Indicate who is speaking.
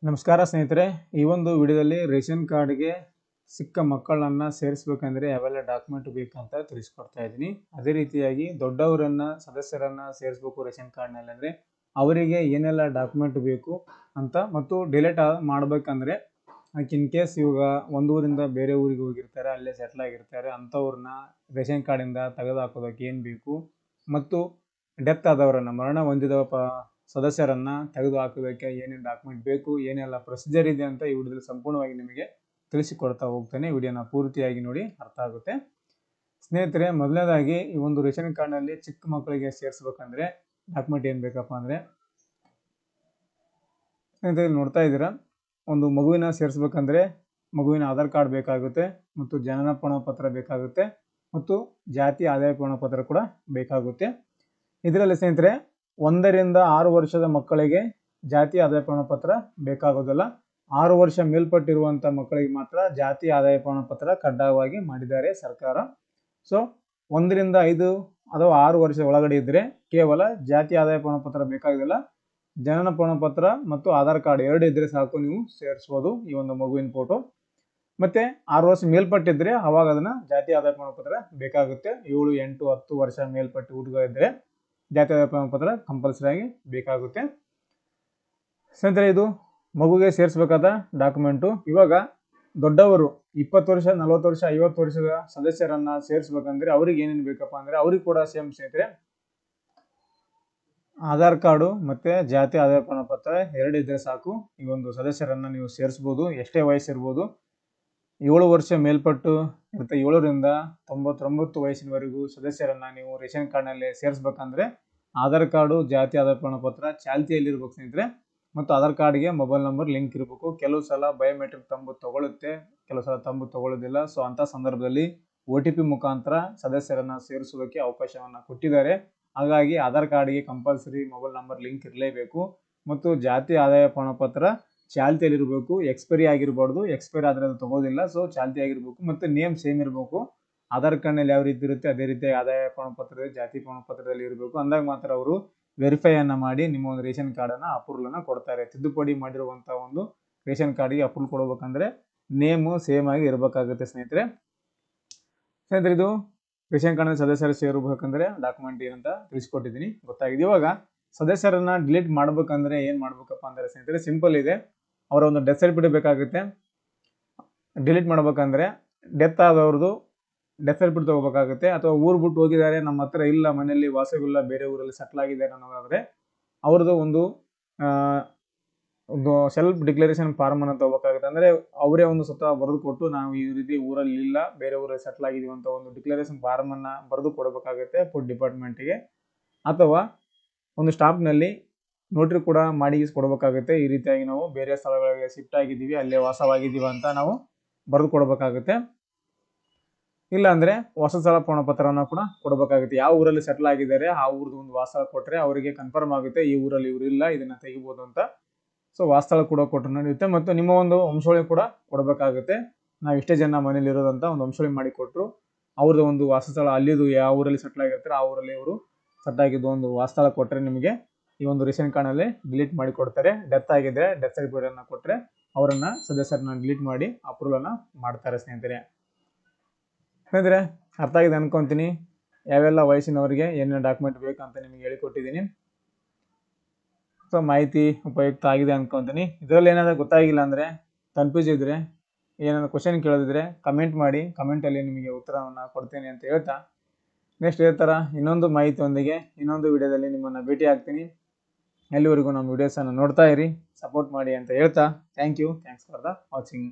Speaker 1: ನಮಸ್ಕಾರ ಸ್ನೇಹಿತರೆ, ಈ ಒಂದು ವಿಡಿಯೋದಲ್ಲಿ ರೇಷನ್ ಕಾರ್ಡ್ಗೆ ಸಿಕ್ಕ ಮಕ್ಕಳನ್ನ ಸೇರಿಸಬೇಕಂದ್ರೆ ಯಾವೆಲ್ಲ ಡಾಕ್ಯುಮೆಂಟ್ ಬೇಕಂತ ತಿಳಿಸ್ಕೊಡ್ತಾ ಇದ್ದೀನಿ. ಅದೇ ರೀತಿಯಾಗಿ ದೊಡ್ಡವರನ್ನ ಸದಸ್ಯರನ್ನ ಸೇರಿಸಬೇಕು ರೇಷನ್ ಕಾರ್ಡ್ನಲ್ಲಿ ಅಂದರೆ ಅವರಿಗೆ ಏನೆಲ್ಲ ಡಾಕ್ಯುಮೆಂಟ್ ಬೇಕು ಅಂತ, ಮತ್ತು ಡಿಲೀಟ್ ಮಾಡಬೇಕಂದ್ರೆ ಇನ್ ಕೇಸ್ ಇವಾಗ ಒಂದು ಊರಿಂದ ಬೇರೆ ಊರಿಗೆ ಹೋಗಿರ್ತಾರೆ, ಅಲ್ಲೇ ಸೆಟ್ಲ್ ಆಗಿರ್ತಾರೆ, ಅಂಥವ್ರನ್ನ ರೇಷನ್ ಕಾರ್ಡಿಂದ ತೆಗೆದು ಹಾಕೋದಕ್ಕೆ ಏನು ಬೇಕು, ಮತ್ತು ಡೆತ್ ಆದವರನ್ನ ಮರಣ ಹೊಂದಿದ ಸದಸ್ಯರನ್ನ ತೆಗೆದು ಹಾಕೋದಕ್ಕೆ ಏನೇನು ಡಾಕ್ಯುಮೆಂಟ್ ಬೇಕು, ಏನೆಲ್ಲ ಪ್ರೊಸೀಜರ್ ಇದೆ ಅಂತ ಈ ವಿಡಿಯೋದಲ್ಲಿ ಸಂಪೂರ್ಣವಾಗಿ ನಿಮಗೆ ತಿಳಿಸಿಕೊಡ್ತಾ ಹೋಗ್ತೇನೆ. ವಿಡಿಯೋನ ಪೂರ್ತಿಯಾಗಿ ನೋಡಿ, ಅರ್ಥ ಆಗುತ್ತೆ. ಸ್ನೇಹಿತರೆ, ಮೊದಲನೇದಾಗಿ ಈ ಒಂದು ರೇಷನ್ ಕಾರ್ಡ್ನಲ್ಲಿ ಚಿಕ್ಕ ಮಕ್ಕಳಿಗೆ ಸೇರಿಸ್ಬೇಕಂದ್ರೆ ಡಾಕ್ಯುಮೆಂಟ್ ಏನು ಬೇಕಪ್ಪ ಅಂದರೆ, ಸ್ನೇಹಿತರೆ ನೋಡ್ತಾ ಇದ್ದೀರಾ, ಒಂದು ಮಗುವಿನ ಸೇರಿಸ್ಬೇಕಂದ್ರೆ ಮಗುವಿನ ಆಧಾರ್ ಕಾರ್ಡ್ ಬೇಕಾಗುತ್ತೆ, ಮತ್ತು ಜನನ ಪ್ರಮಾಣಪತ್ರ ಬೇಕಾಗುತ್ತೆ, ಮತ್ತು ಜಾತಿ ಆದಾಯ ಪ್ರಮಾಣಪತ್ರ ಕೂಡ ಬೇಕಾಗುತ್ತೆ. ಇದರಲ್ಲಿ ಸ್ನೇಹಿತರೆ 1 ರಿಂದ 6 ವರ್ಷದ ಮಕ್ಕಳಿಗೆ ಜಾತಿ ಆದಾಯ ಪ್ರಮಾಣಪತ್ರ ಬೇಕಾಗೋದಿಲ್ಲ. 6 ವರ್ಷ ಮೇಲ್ಪಟ್ಟಿರುವಂಥ ಮಕ್ಕಳಿಗೆ ಮಾತ್ರ ಜಾತಿ ಆದಾಯ ಪ್ರಮಾಣಪತ್ರ ಕಡ್ಡಾಯವಾಗಿ ಮಾಡಿದ್ದಾರೆ ಸರ್ಕಾರ. ಸೊ 1 ರಿಂದ 5 ಅಥವಾ 6 ವರ್ಷ ಒಳಗಡೆ ಇದ್ದರೆ ಕೇವಲ ಜಾತಿ ಆದಾಯ ಪ್ರಮಾಣಪತ್ರ ಬೇಕಾಗೋದಿಲ್ಲ. ಜನನ ಪ್ರಮಾಣಪತ್ರ ಮತ್ತು ಆಧಾರ್ ಕಾರ್ಡ್ 2 ಇದ್ದರೆ ಸಾಕು, ನೀವು ಸೇರಿಸ್ಬೋದು ಈ ಒಂದು ಮಗುವಿನ ಫೋಟೋ. ಮತ್ತು 6 ವರ್ಷ ಮೇಲ್ಪಟ್ಟಿದ್ರೆ ಅವಾಗ ಅದನ್ನು ಜಾತಿ ಆದಾಯ ಪ್ರಮಾಣಪತ್ರ ಬೇಕಾಗುತ್ತೆ. 7, 8, 10 ವರ್ಷ ಮೇಲ್ಪಟ್ಟು ಹುಡುಗ ಇದ್ದರೆ ಜಾತಿ ಆದಾಯ ಪ್ರಮಾಣಪತ್ರ ಕಂಪಲ್ಸರಿ ಆಗಿ ಬೇಕಾಗುತ್ತೆ. ಸ್ನೇಹಿತರೆ, ಇದು ಮಗುಗೆ ಸೇರಿಸಬೇಕಾದ ಡಾಕ್ಯುಮೆಂಟು. ಇವಾಗ ದೊಡ್ಡವರು 20 ವರ್ಷ, 40 ವರ್ಷ, 50 ವರ್ಷದ ಸದಸ್ಯರನ್ನ ಸೇರಿಸ್ಬೇಕಂದ್ರೆ ಅವ್ರಿಗೆ ಏನೇನು ಬೇಕಪ್ಪ ಅಂದರೆ, ಅವ್ರಿಗೆ ಕೂಡ ಸೇಮ್ ಸ್ನೇಹಿತರೆ ಆಧಾರ್ ಕಾರ್ಡು ಮತ್ತು ಜಾತಿ ಆದಾಯ ಪ್ರಮಾಣಪತ್ರ 2 ಇದ್ದರೆ ಸಾಕು. ಈ ಒಂದು ಸದಸ್ಯರನ್ನ ನೀವು ಸೇರಿಸ್ಬೋದು. ಎಷ್ಟೇ ವಯಸ್ಸಿರ್ಬೋದು, 7 ವರ್ಷ ಮೇಲ್ಪಟ್ಟು ಇರುತ್ತೆ. 7 ರಿಂದ 99 ವಯಸ್ಸಿನವರೆಗೂ ಸದಸ್ಯರನ್ನ ನೀವು ರೇಷನ್ ಕಾರ್ಡ್ನಲ್ಲಿ ಸೇರಿಸ್ಬೇಕಂದ್ರೆ ಆಧಾರ್ ಕಾರ್ಡು, ಜಾತಿ ಆದಾಯ ಪ್ರಮಾಣಪತ್ರ ಚಾಲ್ತಿಯಲ್ಲಿರ್ಬೇಕು ಸ್ನೇಹಿತರೆ. ಮತ್ತು ಆಧಾರ್ ಕಾರ್ಡ್ಗೆ ಮೊಬೈಲ್ ನಂಬರ್ ಲಿಂಕ್ ಇರಬೇಕು. ಕೆಲವು ಸಲ ಬಯೋಮೆಟ್ರಿಕ್ ತಂಬು ತಗೊಳ್ಳುತ್ತೆ, ಕೆಲವು ಸಲ ತಂಬು ತಗೊಳ್ಳೋದಿಲ್ಲ. ಸೊ ಅಂಥ ಸಂದರ್ಭದಲ್ಲಿ OTP ಮುಖಾಂತರ ಸದಸ್ಯರನ್ನ ಸೇರಿಸೋದಕ್ಕೆ ಅವಕಾಶವನ್ನು ಕೊಟ್ಟಿದ್ದಾರೆ. ಹಾಗಾಗಿ ಆಧಾರ್ ಕಾರ್ಡ್ಗೆ ಕಂಪಲ್ಸರಿ ಮೊಬೈಲ್ ನಂಬರ್ ಲಿಂಕ್ ಇರಲೇಬೇಕು. ಮತ್ತು ಜಾತಿ ಆದಾಯ ಪ್ರಮಾಣಪತ್ರ ಚಾಲ್ತಿಯಲ್ಲಿರಬೇಕು, ಎಕ್ಸ್ಪೈರಿ ಆಗಿರಬಾರ್ದು. ಎಕ್ಸ್ಪೈರಿ ಆದರೆ ಅದು ತಗೋದಿಲ್ಲ. ಸೊ ಚಾಲ್ತಿ ಆಗಿರಬೇಕು, ಮತ್ತು ನೇಮ್ ಸೇಮ್ ಇರಬೇಕು. ಆಧಾರ್ ಕಾರ್ಡ್ನಲ್ಲಿ ಯಾವ ರೀತಿ ಇರುತ್ತೆ ಅದೇ ರೀತಿ ಆದಾಯ ಪ್ರಮಾಣಪತ್ರದಲ್ಲಿ, ಜಾತಿ ಪ್ರಮಾಣಪತ್ರದಲ್ಲಿ ಇರಬೇಕು. ಅಂದಾಗ ಮಾತ್ರ ಅವರು ವೆರಿಫೈಯನ್ನು ಮಾಡಿ ನಿಮ್ಮ ಒಂದು ರೇಷನ್ ಕಾರ್ಡನ್ನು ಅಪ್ರೂವಲನ್ನು ಕೊಡ್ತಾರೆ. ತಿದ್ದುಪಡಿ ಮಾಡಿರುವಂಥ ಒಂದು ರೇಷನ್ ಕಾರ್ಡಿಗೆ ಅಪ್ರೂವಲ್ ಕೊಡಬೇಕಂದ್ರೆ ನೇಮು ಸೇಮ್ ಆಗಿ ಇರಬೇಕಾಗುತ್ತೆ ಸ್ನೇಹಿತರೆ. ಇದು ರೇಷನ್ ಕಾರ್ಡ್ನ ಸದಸ್ಯರು ಸೇರಬೇಕಂದ್ರೆ ಡಾಕ್ಯುಮೆಂಟ್ ಏನಂತ ತಿಳಿಸ್ಕೊಟ್ಟಿದ್ದೀನಿ, ಗೊತ್ತಾಗಿದೆ. ಇವಾಗ ಸದಸ್ಯರನ್ನ ಡಿಲೀಟ್ ಮಾಡ್ಬೇಕಂದ್ರೆ ಏನು ಮಾಡ್ಬೇಕಪ್ಪ ಅಂದರೆ ಸ್ನೇಹಿತರೆ ಸಿಂಪಲ್ ಇದೆ. ಅವರ ಒಂದು ಡೆತ್ ಸರ್ಟಿಫಿಕೇಟ್ ಬೇಕಾಗುತ್ತೆ. ಡಿಲೀಟ್ ಮಾಡ್ಬೇಕಂದ್ರೆ ಡೆತ್ ಆದವ್ರದ್ದು ಡೆತ್ ಸರ್ಟಿಫಿಕೇಟ್ ತೊಗೋಬೇಕಾಗುತ್ತೆ. ಅಥವಾ ಊರು ಬಿಟ್ಟು ಹೋಗಿದ್ದಾರೆ, ನಮ್ಮ ಹತ್ರ ಇಲ್ಲ, ಮನೆಯಲ್ಲಿ ವಾಸವಿಲ್ಲ, ಬೇರೆ ಊರಲ್ಲಿ ಸೆಟ್ಲ್ ಆಗಿದ್ದಾರೆ ಅನ್ನೋದಾದರೆ ಅವ್ರದ್ದು ಒಂದು ಸೆಲ್ಫ್ ಡಿಕ್ಲರೇಷನ್ ಫಾರ್ಮನ್ನು ತೊಗೋಬೇಕಾಗುತ್ತೆ. ಅಂದರೆ ಅವರೇ ಒಂದು ಸ್ವತಃ ಬರೆದು ಕೊಟ್ಟು ನಾವು ಈ ರೀತಿ ಊರಲ್ಲಿ ಇಲ್ಲ, ಬೇರೆ ಊರಲ್ಲಿ ಸೆಟ್ಲ್ ಆಗಿದ್ದೀವಿ ಅಂತ ಒಂದು ಡಿಕ್ಲರೇಷನ್ ಫಾರ್ಮನ್ನು ಬರೆದು ಕೊಡಬೇಕಾಗುತ್ತೆ ಫುಡ್ ಡಿಪಾರ್ಟ್ಮೆಂಟಿಗೆ. ಅಥವಾ ಒಂದು ಸ್ಟಾಂಪ್ನಲ್ಲಿ ನೋಟ್ರಿ ಕೂಡ ಮಾಡಿಸ್ಕೊಡ್ಬೇಕಾಗುತ್ತೆ. ಈ ರೀತಿಯಾಗಿ ನಾವು ಬೇರೆ ಸ್ಥಳಗಳಿಗೆ ಶಿಫ್ಟ್ ಆಗಿದ್ದೀವಿ, ಅಲ್ಲೇ ವಾಸವಾಗಿದ್ದೀವಿ ಅಂತ ನಾವು ಬರೆದು ಕೊಡಬೇಕಾಗುತ್ತೆ. ಇಲ್ಲಾಂದರೆ ಹೊಸ ಸ್ಥಳ ಪ್ರಮಾಣಪತ್ರವನ್ನು ಕೂಡ ಕೊಡಬೇಕಾಗುತ್ತೆ. ಯಾವ ಊರಲ್ಲಿ ಸೆಟ್ಲ್ ಆಗಿದ್ದಾರೆ ಆ ಊರದ್ದು ಒಂದು ವಾಸ್ತಳ ಕೊಟ್ಟರೆ ಅವರಿಗೆ ಕನ್ಫರ್ಮ್ ಆಗುತ್ತೆ ಈ ಊರಲ್ಲಿ ಇವರು ಇಲ್ಲ, ಇದನ್ನು ತೆಗಿಬೋದು ಅಂತ. ಸೊ ವಾಸ್ತಳ ಕೂಡ ಕೊಟ್ಟರೆ ನಡೆಯುತ್ತೆ. ಮತ್ತು ನಿಮ್ಮ ಒಂದು ವಂಶಾವಳಿ ಕೂಡ ಕೊಡಬೇಕಾಗುತ್ತೆ. ನಾವು ಇಷ್ಟೇ ಜನ ಮನೇಲಿ ಇರೋದಂತ ಒಂದು ವಂಶಾವಳಿ ಮಾಡಿ ಕೊಟ್ಟರು, ಅವ್ರದ್ದು ಒಂದು ವಾಸಸ್ಥಳ ಅಲ್ಲಿದ್ದು ಯಾವ ಊರಲ್ಲಿ ಸೆಟ್ಲ್ ಆಗಿರ್ತಾರೆ ಆ ಊರಲ್ಲಿ ಇವರು ಸೆಟ್ ಆಗಿದ್ದು ಒಂದು ವಾಸ್ತಳ ಕೊಟ್ಟರೆ ನಿಮಗೆ ಈ ಒಂದು ರೇಷನ್ ಕಾರ್ಡ್ನಲ್ಲಿ ಡಿಲೀಟ್ ಮಾಡಿ ಕೊಡ್ತಾರೆ. ಡೆತ್ ಆಗಿದ್ದರೆ ಡೆತ್ ಸರ್ಟಿಫಿಕೇಟನ್ನು ಕೊಟ್ಟರೆ ಅವರನ್ನು ಸದಸ್ಯರನ್ನ ಡಿಲೀಟ್ ಮಾಡಿ ಅಪ್ರೂವಲನ್ನು ಮಾಡ್ತಾರೆ ಸ್ನೇಹಿತರೆ. ಅರ್ಥ ಆಗಿದೆ ಅನ್ಕೊತೀನಿ. ಯಾವೆಲ್ಲ ವಯಸ್ಸಿನವರಿಗೆ ಏನೇನು ಡಾಕ್ಯುಮೆಂಟ್ ಬೇಕಂತ ನಿಮಗೆ ಹೇಳಿಕೊಟ್ಟಿದ್ದೀನಿ. ಸೊ ಮಾಹಿತಿ ಉಪಯುಕ್ತ ಆಗಿದೆ ಅನ್ಕೊತೀನಿ. ಇದರಲ್ಲಿ ಏನಾದರೂ ಗೊತ್ತಾಗಿಲ್ಲ ಅಂದರೆ, ಕನ್ಫ್ಯೂಸ್ ಇದ್ದರೆ, ಏನಾದರೂ ಕ್ವಶನ್ ಕೇಳೋದಿದ್ರೆ ಕಮೆಂಟ್ ಮಾಡಿ. ಕಮೆಂಟಲ್ಲಿ ನಿಮಗೆ ಉತ್ತರವನ್ನು ಕೊಡ್ತೀನಿ ಅಂತ ಹೇಳ್ತಾ, ನೆಕ್ಸ್ಟ್ ಇದೇ ಥರ ಇನ್ನೊಂದು ಮಾಹಿತಿಯೊಂದಿಗೆ ಇನ್ನೊಂದು ವಿಡಿಯೋದಲ್ಲಿ ನಿಮ್ಮನ್ನು ಭೇಟಿ ಆಗ್ತೀನಿ. ಎಲ್ಲಿವರೆಗೂ ನಮ್ಮ ವಿಡಿಯೋಸನ್ನು ನೋಡ್ತಾ ಇರಿ, ಸಪೋರ್ಟ್ ಮಾಡಿ ಅಂತ ಹೇಳ್ತಾ, ಥ್ಯಾಂಕ್ಸ್ ಫಾರ್ ದ ವಾಚಿಂಗ್.